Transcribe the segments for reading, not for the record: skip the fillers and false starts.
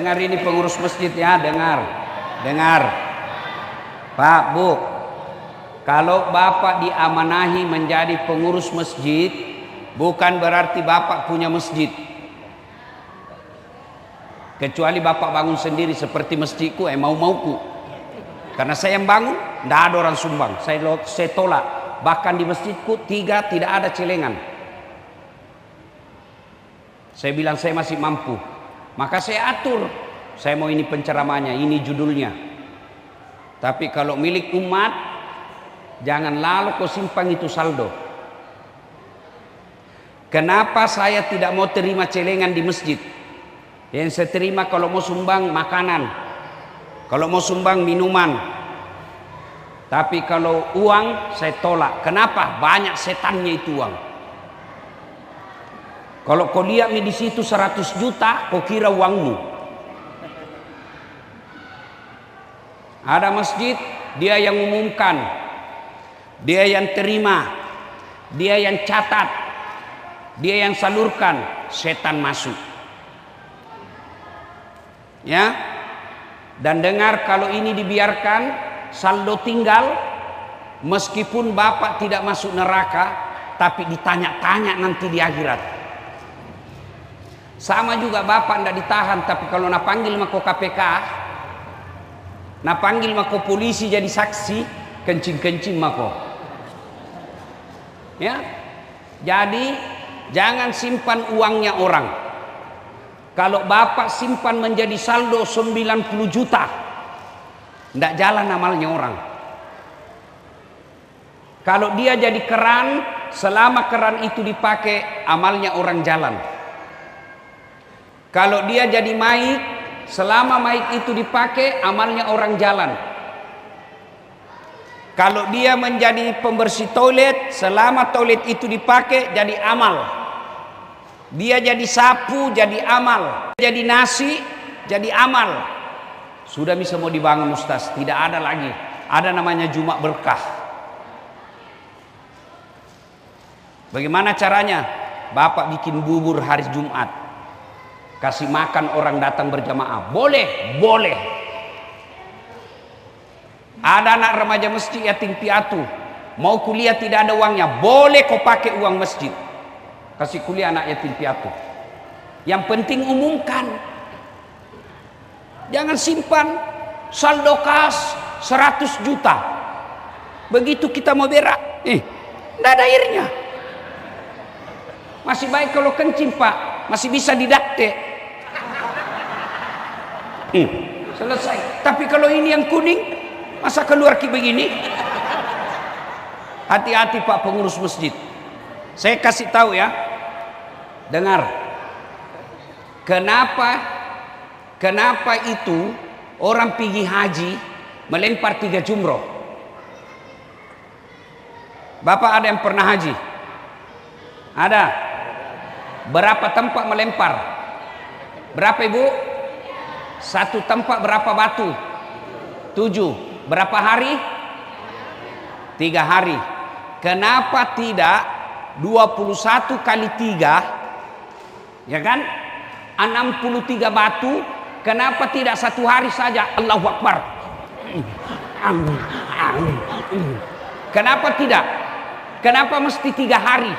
dengar ini pengurus masjid ya, dengar. Pak, Bu, kalau Bapak diamanahi menjadi pengurus masjid, bukan berarti Bapak punya masjid. Kecuali Bapak bangun sendiri seperti masjidku, mau-mauku. Karena saya yang bangun, tidak ada orang sumbang. Saya tolak. Bahkan di masjidku tidak ada celengan. Saya bilang saya masih mampu. Maka saya atur. Saya mau ini penceramahnya, ini judulnya. Tapi kalau milik umat, jangan lalu kau simpang itu saldo. Kenapa saya tidak mau terima celengan di masjid? Yang saya terima kalau mau sumbang makanan, kalau mau sumbang minuman. Tapi kalau uang saya tolak. Kenapa? Banyak setannya itu uang. Kalau kau lihat di situ 100 juta, kau kira uangmu. Ada masjid, dia yang umumkan, dia yang terima, dia yang catat, dia yang salurkan, setan masuk. Ya, dan dengar kalau ini dibiarkan, saldo tinggal, meskipun Bapak tidak masuk neraka, tapi ditanya-tanya nanti di akhirat. Sama juga Bapak tidak ditahan, tapi kalau nak panggil mako KPK, nak panggil mako polisi jadi saksi, kencing-kencing mako. Ya, jadi jangan simpan uangnya orang. Kalau Bapak simpan menjadi saldo 90 juta, tidak jalan amalnya orang. Kalau dia jadi keran, selama keran itu dipakai, amalnya orang jalan. Kalau dia jadi maik, selama maik itu dipakai, amalnya orang jalan. Kalau dia menjadi pembersih toilet, selama toilet itu dipakai, jadi amal. Dia jadi sapu, jadi amal. Jadi nasi, jadi amal. Sudah bisa mau dibangun Ustaz, tidak ada lagi. Ada namanya Jumat berkah. Bagaimana caranya? Bapak bikin bubur hari Jumat, kasih makan orang datang berjamaah. Boleh. Ada anak remaja masjid yatim piatu, mau kuliah tidak ada uangnya, boleh kau pakai uang masjid, kasih kuliah anak yatim piatu. Yang penting umumkan. Jangan simpan saldo kas 100 juta. Begitu kita mau berak, tidak ada airnya. Masih baik kalau kencing Pak, masih bisa didakte. Selesai. Tapi kalau ini yang kuning, masa keluar begini? Hati-hati Pak pengurus masjid. Saya kasih tahu ya. Dengar. Kenapa itu orang pergi haji melempar 3 jumroh? Bapak ada yang pernah haji? Ada. Berapa tempat melempar? Berapa Ibu? 1 tempat berapa batu? 7. Berapa hari? 3 hari. Kenapa tidak 21 kali 3? Ya kan? 63 batu. Kenapa tidak 1 hari saja? Allahu Akbar. Kenapa tidak? Kenapa mesti 3 hari?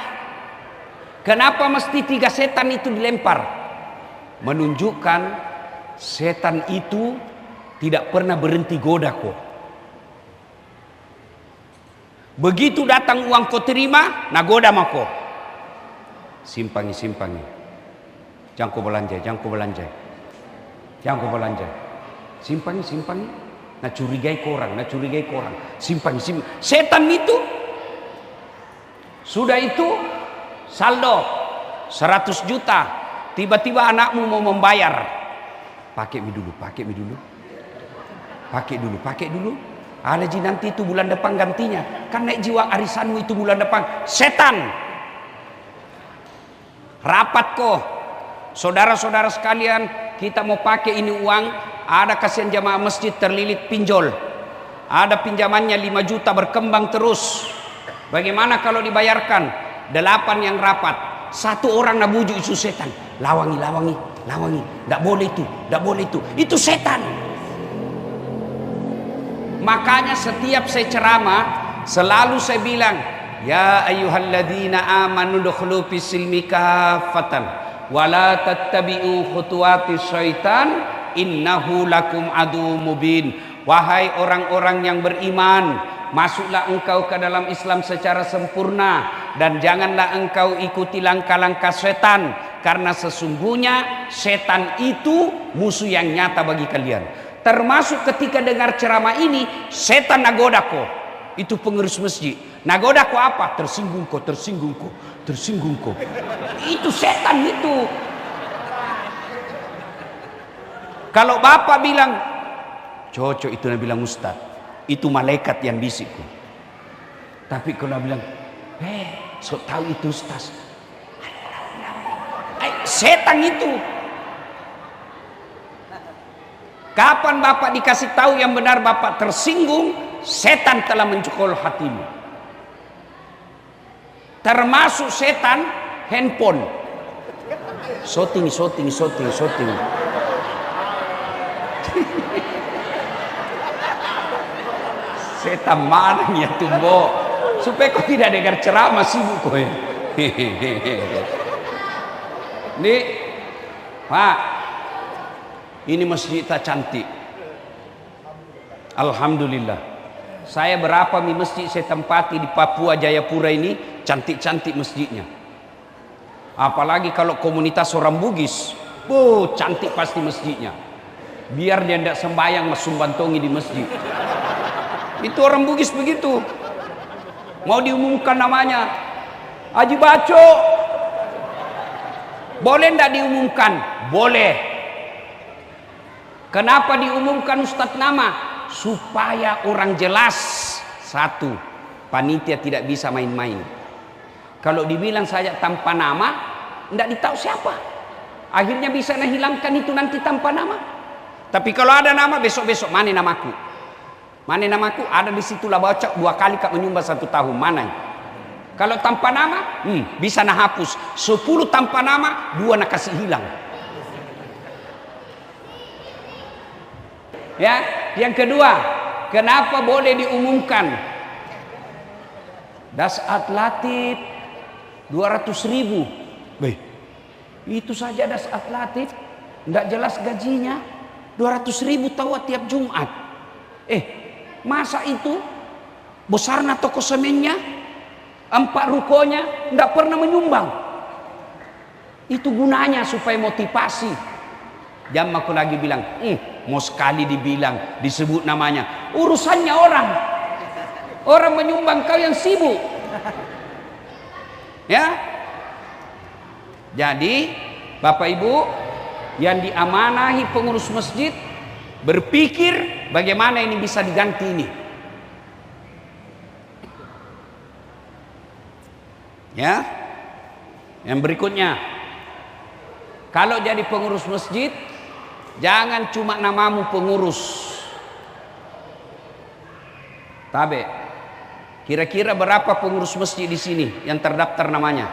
Kenapa mesti 3 setan itu dilempar? Menunjukkan setan itu tidak pernah berhenti goda kok. Begitu datang uang kau terima, nah goda mako. Simpangi. Jangan kau belanja. Simpangi. Nah curigai korang. Simpangi. Setan itu sudah itu saldo 100 juta. Tiba-tiba anakmu mau membayar. Pakai dulu. Ada ji nanti itu bulan depan gantinya. Kan naik jiwa arisanmu itu bulan depan. Setan. Rapat kok. Saudara-saudara sekalian, kita mau pakai ini uang. Ada kasihan jamaah masjid terlilit pinjol. Ada pinjamannya 5 juta berkembang terus. Bagaimana kalau dibayarkan? 8 yang rapat. 1 orang nak bujuk itu setan. Lawangi. lawangi, tidak boleh itu, tidak boleh itu setan. Makanya setiap saya ceramah selalu saya bilang, ya ayyuhalladzina amanu dukhulu fis-silmi kaffatan wa la tattabi'u khutuwatis syaitan innahu lakum adu mubin. Wahai orang-orang yang beriman, masuklah engkau ke dalam Islam secara sempurna dan janganlah engkau ikuti langkah-langkah setan, karena sesungguhnya setan itu musuh yang nyata bagi kalian. Termasuk ketika dengar ceramah ini, setan nagoda kok. Itu pengurus masjid. Nagoda kok apa? Tersinggung kok. Itu setan itu. Kalau bapak bilang, cocok itu yang bilang ustaz, itu malaikat yang bisikku. Tapi kalau bilang, so tahu itu ustaz, setan itu. Kapan bapak dikasih tahu yang benar bapak tersinggung, setan telah mencekol hatimu. Termasuk setan handphone. Shooting. Setan mana ya tumbo, supaya kau tidak dengar ceramah sibuk kau. Nih, Pak, ini masjid tak cantik. Alhamdulillah. Saya berapa masjid saya tempati di Papua Jayapura ini, cantik-cantik masjidnya. Apalagi kalau komunitas orang Bugis, cantik pasti masjidnya. Biar dia tidak sembahyang sumbantongi di masjid. Itu orang Bugis begitu. Mau diumumkan namanya, Haji Baco, boleh tidak diumumkan? Boleh. Kenapa diumumkan Ustadz nama? Supaya orang jelas. Satu, panitia tidak bisa main-main. Kalau dibilang saja tanpa nama, tidak ditahu siapa. Akhirnya bisa hilangkan itu nanti tanpa nama. Tapi kalau ada nama, besok-besok mana namaku? Mana namaku? Ada di situ lah, baca 2 kali kak menyumbang 1 tahun. Mana? Kalau tanpa nama, bisa nak hapus. 10 tanpa nama, 2 nak kasih hilang. Ya, yang kedua, kenapa boleh diumumkan? Dasat Latif 200.000. Itu saja Dasat Latif, tidak jelas gajinya. 200.000 tahu tiap Jumat. Masa itu besarnya toko semennya, 4 rukonya tidak pernah menyumbang. Itu gunanya supaya motivasi. Jam aku lagi bilang, mau sekali dibilang, disebut namanya, urusannya orang menyumbang, kau yang sibuk. Ya. Jadi Bapak Ibu yang diamanahi pengurus masjid, berpikir bagaimana ini bisa diganti ini. Ya. Yang berikutnya, kalau jadi pengurus masjid, jangan cuma namamu pengurus. Tabe. Kira-kira berapa pengurus masjid di sini yang terdaftar namanya?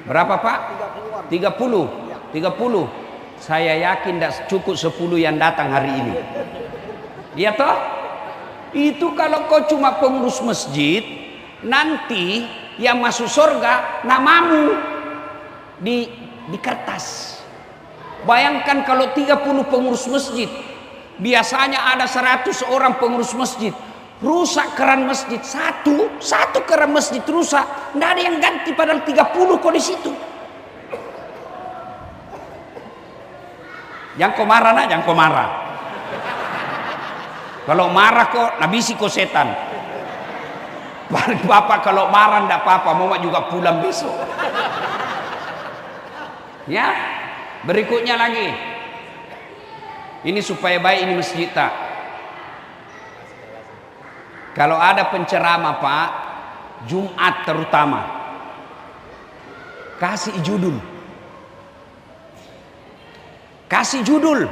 Berapa Pak? 30. Saya yakin tidak cukup 10 yang datang hari ini. Iya toh? Itu kalau kau cuma pengurus masjid, nanti yang masuk surga namamu di kertas. Bayangkan kalau 30 pengurus masjid, biasanya ada 100 orang pengurus masjid, rusak keran masjid, satu keran masjid rusak, tidak ada yang ganti, padahal 30 kok di situ. Jangan kau marah nak, jangan kau marah. Kalau marah kok nabisi kau setan. Bapak kalau marah tidak apa-apa, mau juga pulang besok. Ya, berikutnya lagi. Ini supaya baik ini masjid tak. Kalau ada penceramah Pak, Jumat terutama, kasih judul. Kasih judul.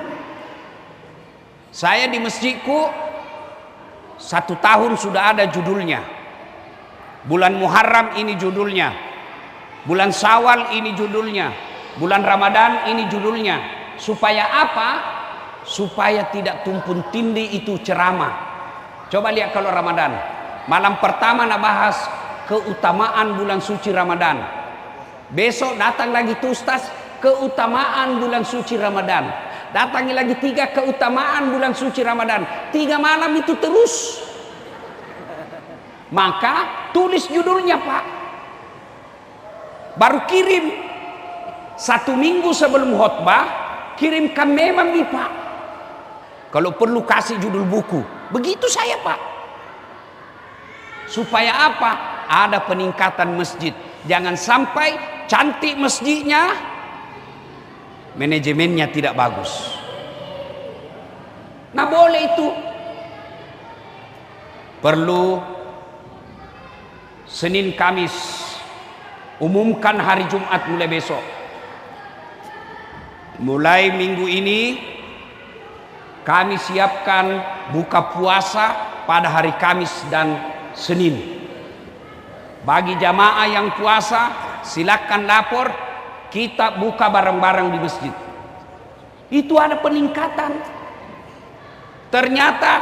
Saya di masjidku 1 tahun sudah ada judulnya. Bulan Muharram ini judulnya. Bulan Syawal ini judulnya, bulan Ramadan ini judulnya. Supaya apa? Supaya tidak tumpun tindih itu ceramah. Coba lihat kalau Ramadan. Malam pertama nak bahas keutamaan bulan suci Ramadan. Besok datang lagi tuh Ustaz, keutamaan bulan suci Ramadan. Datangi lagi 3 keutamaan bulan suci Ramadan. 3 malam itu terus. Maka tulis judulnya Pak. Baru kirim 1 minggu sebelum khutbah, kirimkan memang nih Pak. Kalau perlu kasih judul buku. Begitu saya Pak. Supaya apa? Ada peningkatan masjid. Jangan sampai cantik masjidnya, manajemennya tidak bagus. Nah boleh itu. Perlu Senin Kamis, umumkan hari Jumat mulai besok. Mulai minggu ini kami siapkan buka puasa pada hari Kamis dan Senin. Bagi jamaah yang puasa, silakan lapor, kita buka bareng-bareng di masjid. Itu ada peningkatan. Ternyata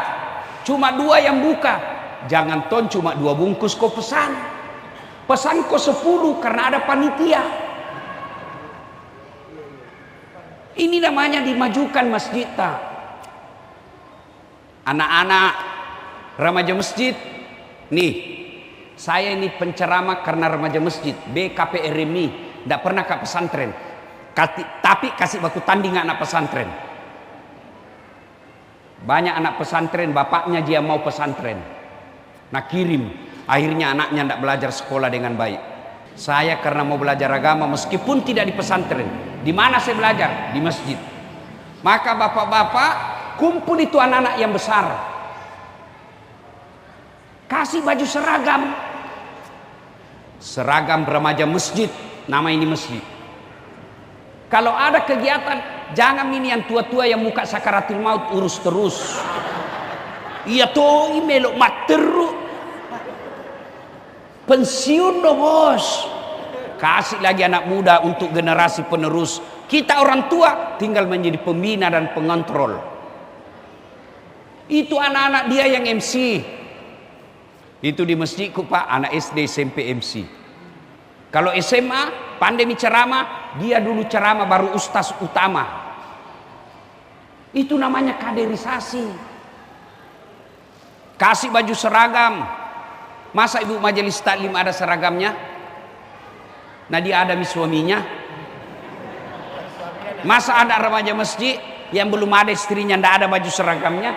cuma 2 yang buka. Jangan ton cuma 2 bungkus kau pesan. Pesan kau 10 karena ada panitia. Ini namanya dimajukan masjid. Anak-anak remaja masjid. Nih, saya ini penceramah karena remaja masjid. BKPRMI. Tidak pernah ke pesantren. Tapi kasih baku tanding anak pesantren. Banyak anak pesantren, bapaknya dia mau pesantren. Nah kirim. Akhirnya anaknya tidak belajar sekolah dengan baik. Saya karena mau belajar agama meskipun tidak di pesantren. Di mana saya belajar? Di masjid. Maka bapak-bapak kumpul itu anak-anak yang besar. Kasih baju seragam. Seragam remaja masjid. Nama ini masjid. Kalau ada kegiatan, jangan ini yang tua-tua yang muka sakaratil maut urus terus. Iya toh melok mat terus. Pensiun dong bos. Kasih lagi anak muda untuk generasi penerus. Kita orang tua tinggal menjadi pembina dan pengontrol. Itu anak-anak dia yang MC. Itu di masjidku Pak, anak SD SMP MC. Kalau SMA pandemi ceramah, dia dulu ceramah baru ustaz utama. Itu namanya kaderisasi. Kasih baju seragam. Masa ibu majelis taklim ada seragamnya? Nah dia ada suaminya. Masa ada remaja masjid yang belum ada istrinya ndak ada baju seragamnya?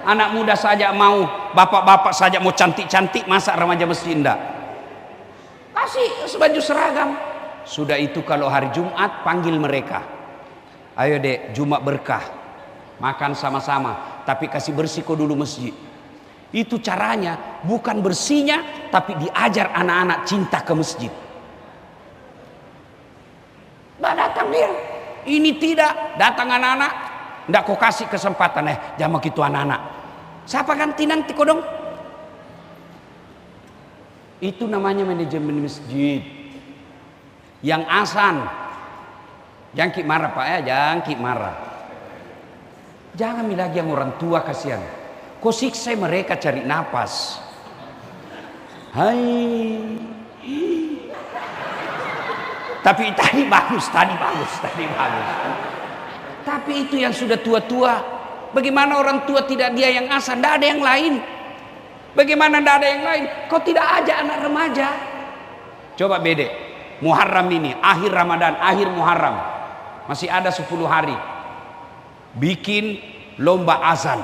Anak muda saja mau, bapak-bapak saja mau cantik-cantik, masa remaja masjid ndak? Kasih baju seragam. Sudah itu kalau hari Jumat panggil mereka. Ayo dek, Jumat berkah. Makan sama-sama, tapi kasih bersih kau dulu masjid. Itu caranya, bukan bersihnya, tapi diajar anak-anak cinta ke masjid. Nggak datang dia. Ini tidak, datang anak-anak. Nggak kau kasih kesempatan, jamak itu anak-anak. Siapa ganti nanti kau dong? Itu namanya manajemen masjid. Yang asan. Jangan ki marah Pak ya, jangan ki marah. Jangan lagi yang orang tua kasihan. Kau siksa mereka cari napas. Hai. Tapi tadi bagus. Tapi itu yang sudah tua-tua. Bagaimana orang tua tidak dia yang asan, tidak ada yang lain. Bagaimana tidak ada yang lain? Kau tidak ajak anak remaja. Coba bede. Muharram ini, akhir Ramadan, akhir Muharram. Masih ada 10 hari. Bikin lomba azan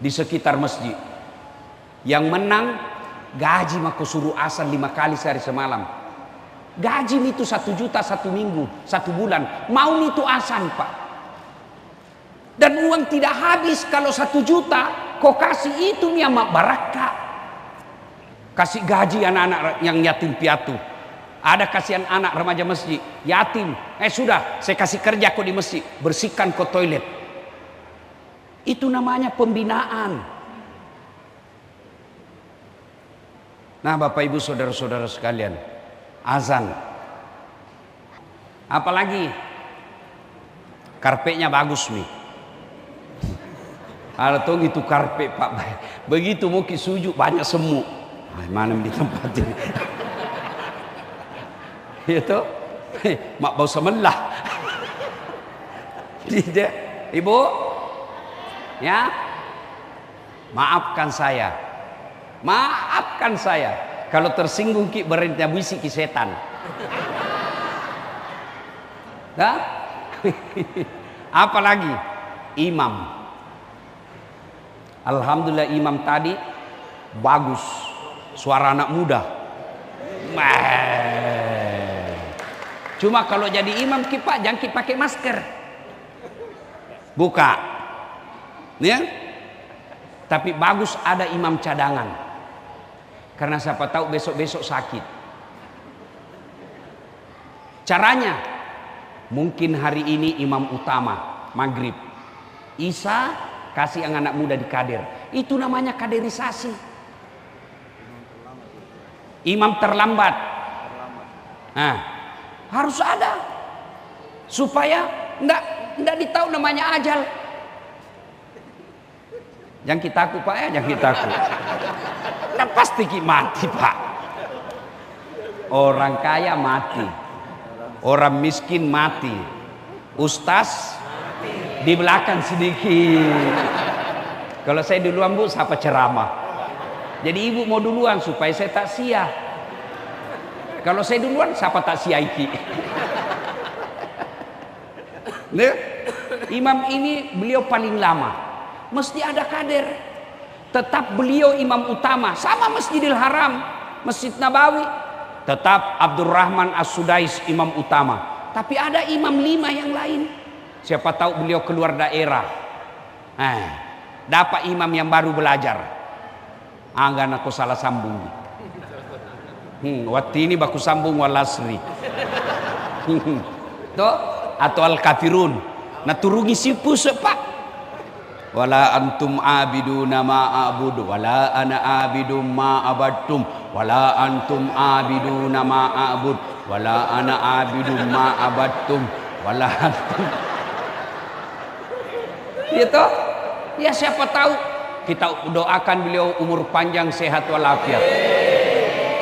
di sekitar masjid. Yang menang gaji maka suruh azan 5 kali sehari semalam. Gaji itu 1 juta 1 minggu, 1 bulan. Mau itu azan Pak. Dan uang tidak habis kalau 1 juta. Kau kasih itu niamak barakah. Kasih gaji anak-anak yang yatim piatu. Ada kasihan anak remaja masjid yatim. Sudah, saya kasih kerja kau di masjid, bersihkan kau toilet. Itu namanya pembinaan. Nah Bapak Ibu saudara-saudara sekalian, azan. Apalagi karpetnya bagus nih. Kalau tuh itu karpet Pak, begitu mau sujud banyak semut. Mana di tempat ini? Itu, mak bau semelah. Tidak, ibu, ya, maafkan saya. Maafkan saya kalau tersinggung ki berentnya bisik ki setan. Dah? Apalagi imam. Alhamdulillah imam tadi bagus, suara anak muda. Cuma kalau jadi imam ki Pak jangan ki pakai masker. Buka. Ya? Tapi bagus ada imam cadangan. Karena siapa tahu besok-besok sakit. Caranya mungkin hari ini imam utama maghrib, isya kasih yang anak muda di kader. Itu namanya kaderisasi. Imam terlambat. Nah, harus ada supaya enggak ditahu namanya ajal. Jangan kita takut Pak ya, jangan kita takut. Nah, pasti mati Pak. Orang kaya mati, orang miskin mati, ustaz di belakang sedikit. Kalau saya duluan Bu, siapa ceramah? Jadi ibu mau duluan supaya saya tak sia. Kalau saya duluan, siapa tak sia iki? Nah, imam ini beliau paling lama, mesti ada kader. Tetap beliau imam utama, sama Masjidil Haram, Masjid Nabawi. Tetap Abdurrahman As-Sudais imam utama. Tapi ada imam 5 yang lain. Siapa tahu beliau keluar daerah, dapat imam yang baru belajar. Anggan aku salah sambung. Waktu ini baku sambung walasri. Tuh atau al-kafirun. Nah turungi sipu Pak. Wala antum abiduna ma a'budu wala ana abidum ma abadtum wala antum abiduna ma a'bud wala ana abidum ma abadtum wala antum. Gitu. Ya siapa tahu kita doakan beliau umur panjang sehat walafiat.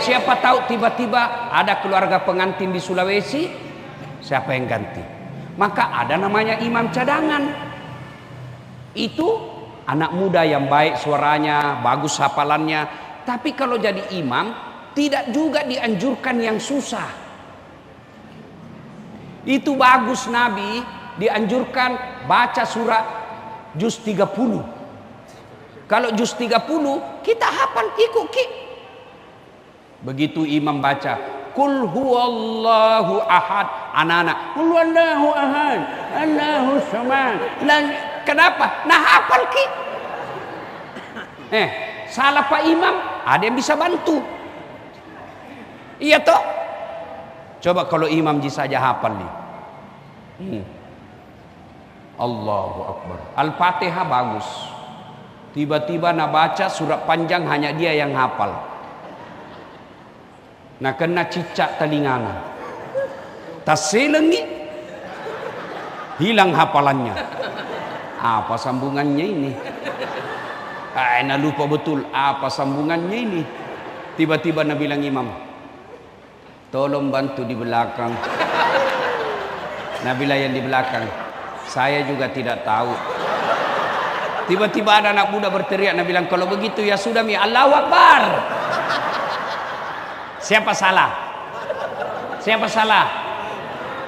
Siapa tahu tiba-tiba ada keluarga pengantin di Sulawesi, siapa yang ganti? Maka ada namanya imam cadangan. Itu anak muda yang baik suaranya, bagus hafalannya. Tapi kalau jadi imam tidak juga dianjurkan yang susah. Itu bagus Nabi dianjurkan baca surat juz 30. Kalau juz 30 kita hafal ikut ki. Begitu imam baca Qul huwallahu ahad, anak-anak Qul huwallahu ahad, Allahu samad. Kenapa? Nah hafal ki. Salah Pak Imam, ada yang bisa bantu. Iya toh? Coba kalau imam saja hafal nih. Allahu Akbar. Al-Fatihah bagus. Tiba-tiba nak baca surat panjang hanya dia yang hafal. Nah kena cicak telingana. Taselengi hilang hafalannya. Apa sambungannya ini? Nah lupa betul apa sambungannya ini. Tiba-tiba Nabi bilang imam, tolong bantu di belakang. Nabi yang di belakang, saya juga tidak tahu. Tiba-tiba ada anak muda berteriak, Nabi bilang kalau begitu ya sudah mi Allahu Akbar. Siapa salah? Siapa salah?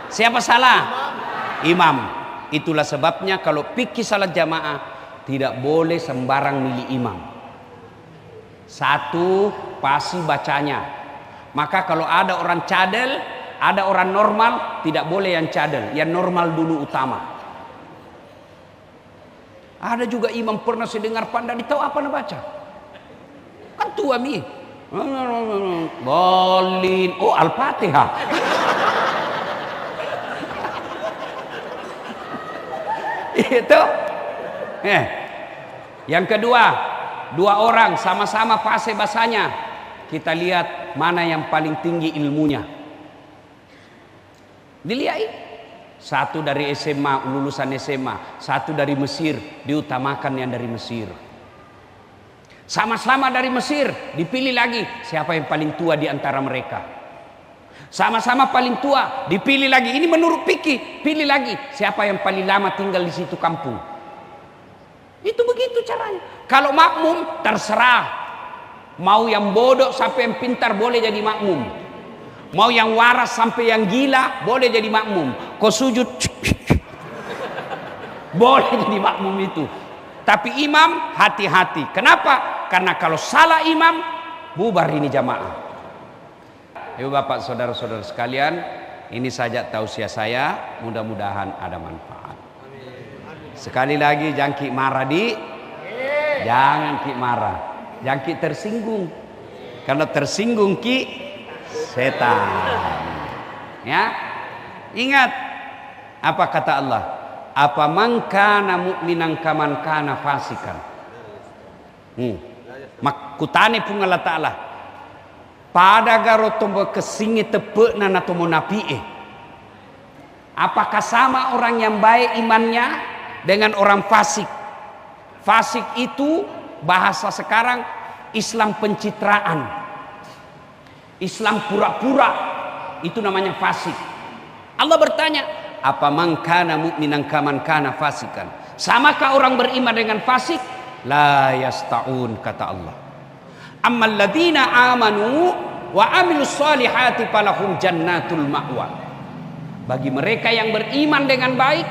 Siapa salah? Imam. Itulah sebabnya kalau fikih salat jamaah tidak boleh sembarang milih imam. Satu, pasti bacanya. Maka kalau ada orang cadel, ada orang normal, tidak boleh yang cadel, yang normal dulu utama. Ada juga imam pernah saya dengar pandai tahu apa nak baca. Kan tua mi. Bolin, oh Al-Fatihah. Itu. Yang kedua, dua orang sama-sama fase bahasanya. Kita lihat mana yang paling tinggi ilmunya. Dilihat, satu dari SMA, lulusan SMA, satu dari Mesir, diutamakan yang dari Mesir. Sama-sama dari Mesir, dipilih lagi siapa yang paling tua di antara mereka. Sama-sama paling tua, dipilih lagi. Ini menurut fikih, pilih lagi siapa yang paling lama tinggal di situ kampung. Itu begitu caranya. Kalau makmum terserah. Mau yang bodoh sampai yang pintar boleh jadi makmum. Mau yang waras sampai yang gila boleh jadi makmum. Kau sujud boleh jadi makmum itu. Tapi imam hati-hati. Kenapa? Karena kalau salah imam bubar ini jamaah. Ibu bapak saudara-saudara sekalian, ini saja tausiah saya, mudah-mudahan ada manfaat. Sekali lagi jangan ki marah jangan ki marah, jangan ki tersinggung. Kalau tersinggung ki setan. Ya, ingat apa kata Allah? Apa man kana mu'minan kaman kana fasikan. Makutane pun Allah Ta'ala. Pada garo tombo kesingi tepuk nana tomo napi. Apakah sama orang yang baik imannya dengan orang fasik? Fasik itu bahasa sekarang Islam pencitraan, Islam pura-pura, itu namanya fasik. Allah bertanya, apa man kana mu'minan kaman kana fasikan? Samakah orang beriman dengan fasik? La yasta'un, kata Allah. Ammal ladina amanu wa amilus solihati falahum jannatul ma'wa. Bagi mereka yang beriman dengan baik,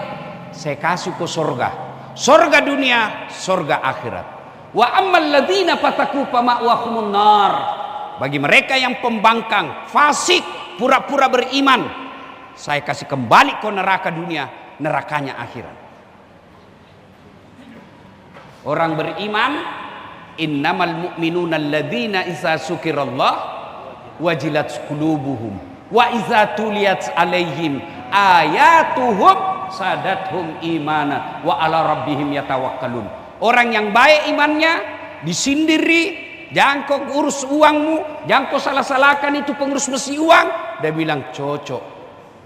saya kasih ke surga. Surga dunia, surga akhirat. Wa ammal ladina fataku fama'wahumun nar. Bagi mereka yang pembangkang, fasik, pura-pura beriman, saya kasih kembali ke neraka dunia, nerakanya akhirat. Orang beriman, innamal mu'minuna alladzina iza sukirallah wajilat qulubuhum wa iza tuliyat alaihim ayatuhum sadathum imana wa ala rabbihim yatawakkalun. Orang yang baik imannya disindiri, jangan kau urus uangmu, jangan kau salah-salahkan itu pengurus mesti uang. Dia bilang cocok,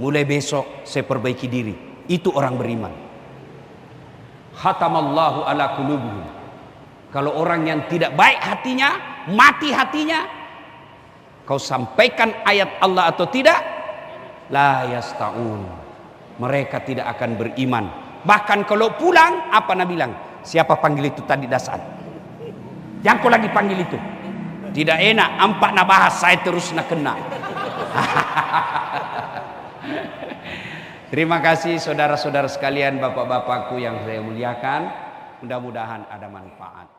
mulai besok saya perbaiki diri. Itu orang beriman. Khatamallahu ala qulubuhum. Kalau orang yang tidak baik hatinya, mati hatinya, kau sampaikan ayat Allah atau tidak, la yasta'un, mereka tidak akan beriman. Bahkan kalau pulang, apa Nabi bilang? Siapa panggil itu tadi dasar? Yang kau lagi panggil itu tidak enak, ampak nak bahas saya terus nak kena. Terima kasih saudara-saudara sekalian, bapak-bapakku yang saya muliakan. Mudah-mudahan ada manfaat.